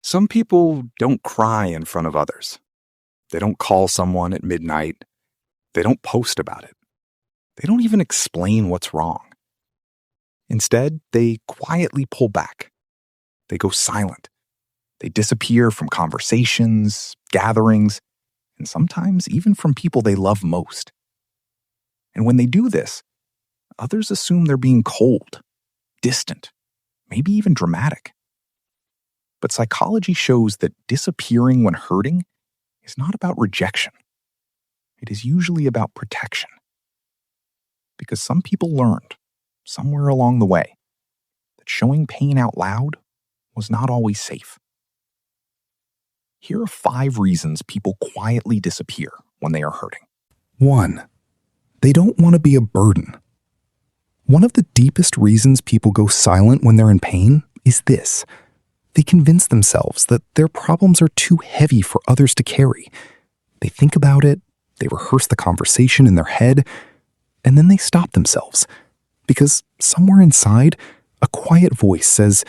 Some people don't cry in front of others. They don't call someone at midnight. They don't post about it. They don't even explain what's wrong. Instead, they quietly pull back. They go silent. They disappear from conversations, gatherings, and sometimes even from people they love most. And when they do this, others assume they're being cold, distant, maybe even dramatic. But psychology shows that disappearing when hurting is not about rejection. It is usually about protection. Because some people learned, somewhere along the way, that showing pain out loud was not always safe. Here are 5 reasons people quietly disappear when they are hurting. 1. They don't want to be a burden. One of the deepest reasons people go silent when they're in pain is this. They convince themselves that their problems are too heavy for others to carry. They think about it, they rehearse the conversation in their head, and then they stop themselves. Because somewhere inside, a quiet voice says,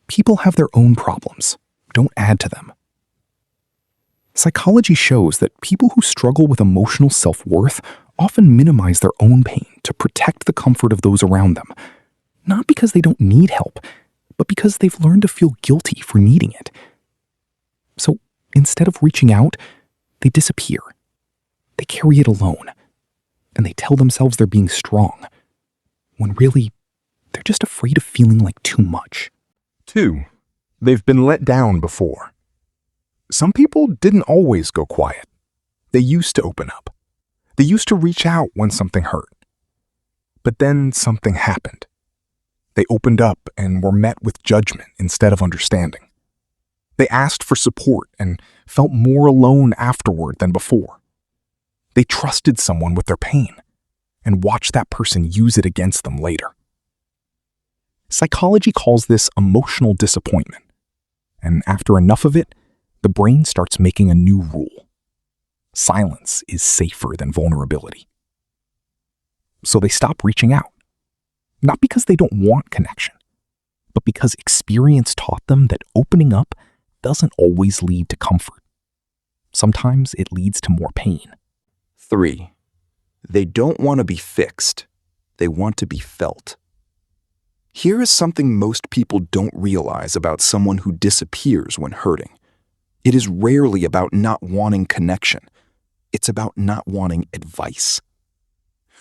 people have their own problems. Don't add to them. Psychology shows that people who struggle with emotional self-worth often minimize their own pain to protect the comfort of those around them. Not because they don't need help, but because they've learned to feel guilty for needing it. So instead of reaching out, they disappear. They carry it alone. And they tell themselves they're being strong, when really, they're just afraid of feeling like too much. 2. They've been let down before. Some people didn't always go quiet. They used to open up. They used to reach out when something hurt. But then something happened. They opened up and were met with judgment instead of understanding. They asked for support and felt more alone afterward than before. They trusted someone with their pain and watched that person use it against them later. Psychology calls this emotional disappointment. And after enough of it, the brain starts making a new rule. Silence is safer than vulnerability. So they stop reaching out. Not because they don't want connection, but because experience taught them that opening up doesn't always lead to comfort. Sometimes it leads to more pain. 3. They don't want to be fixed. They want to be felt. Here is something most people don't realize about someone who disappears when hurting. It is rarely about not wanting connection. It's about not wanting advice.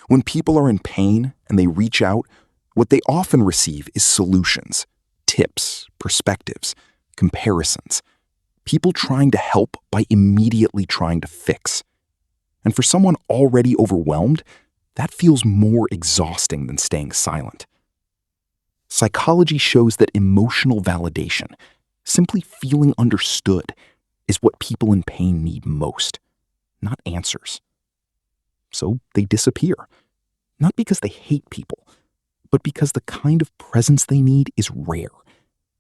When people are in pain and they reach out, what they often receive is solutions, tips, perspectives, comparisons. People trying to help by immediately trying to fix. And for someone already overwhelmed, that feels more exhausting than staying silent. Psychology shows that emotional validation, simply feeling understood, is what people in pain need most, not answers. So they disappear, not because they hate people, but because the kind of presence they need is rare,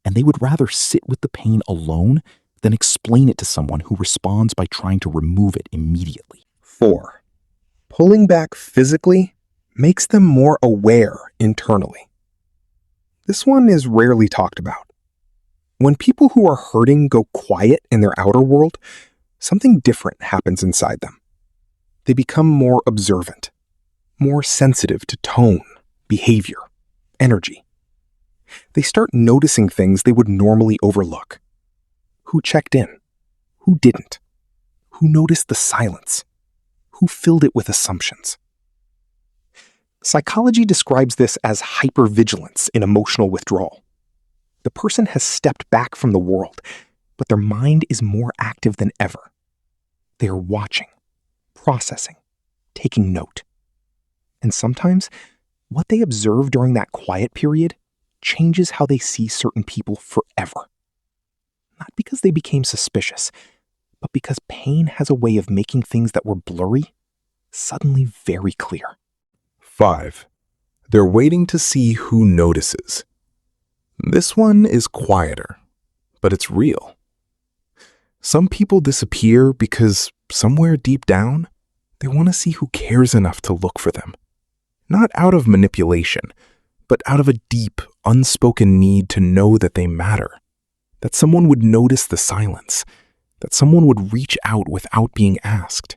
and they would rather sit with the pain alone than explain it to someone who responds by trying to remove it immediately. 4. Pulling back physically makes them more aware internally. This one is rarely talked about. When people who are hurting go quiet in their outer world, something different happens inside them. They become more observant, more sensitive to tone, behavior, energy. They start noticing things they would normally overlook. Who checked in? Who didn't? Who noticed the silence? Who filled it with assumptions? Psychology describes this as hypervigilance in emotional withdrawal. The person has stepped back from the world, but their mind is more active than ever. They are watching, processing, taking note. And sometimes, what they observe during that quiet period changes how they see certain people forever. Not because they became suspicious, but because pain has a way of making things that were blurry suddenly very clear. 5. They're waiting to see who notices. This one is quieter, but it's real. Some people disappear because somewhere deep down, they want to see who cares enough to look for them. Not out of manipulation, but out of a deep, unspoken need to know that they matter. that someone would notice the silence, that someone would reach out without being asked.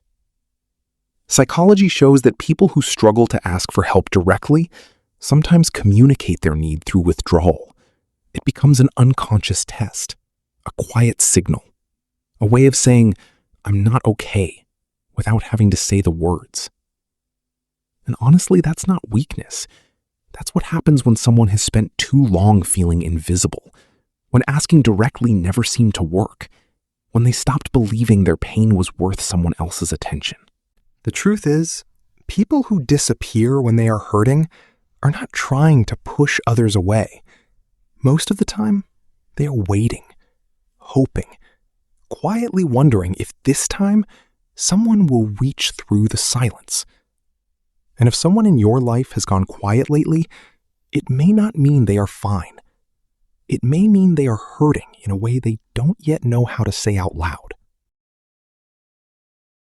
Psychology shows that people who struggle to ask for help directly sometimes communicate their need through withdrawal. It becomes an unconscious test, a quiet signal, a way of saying, "I'm not okay," without having to say the words. And honestly, that's not weakness. That's what happens when someone has spent too long feeling invisible, when asking directly never seemed to work, when they stopped believing their pain was worth someone else's attention. The truth is, people who disappear when they are hurting are not trying to push others away. Most of the time, they are waiting, hoping, quietly wondering if this time someone will reach through the silence. And if someone in your life has gone quiet lately, it may not mean they are fine. It may mean they are hurting in a way they don't yet know how to say out loud.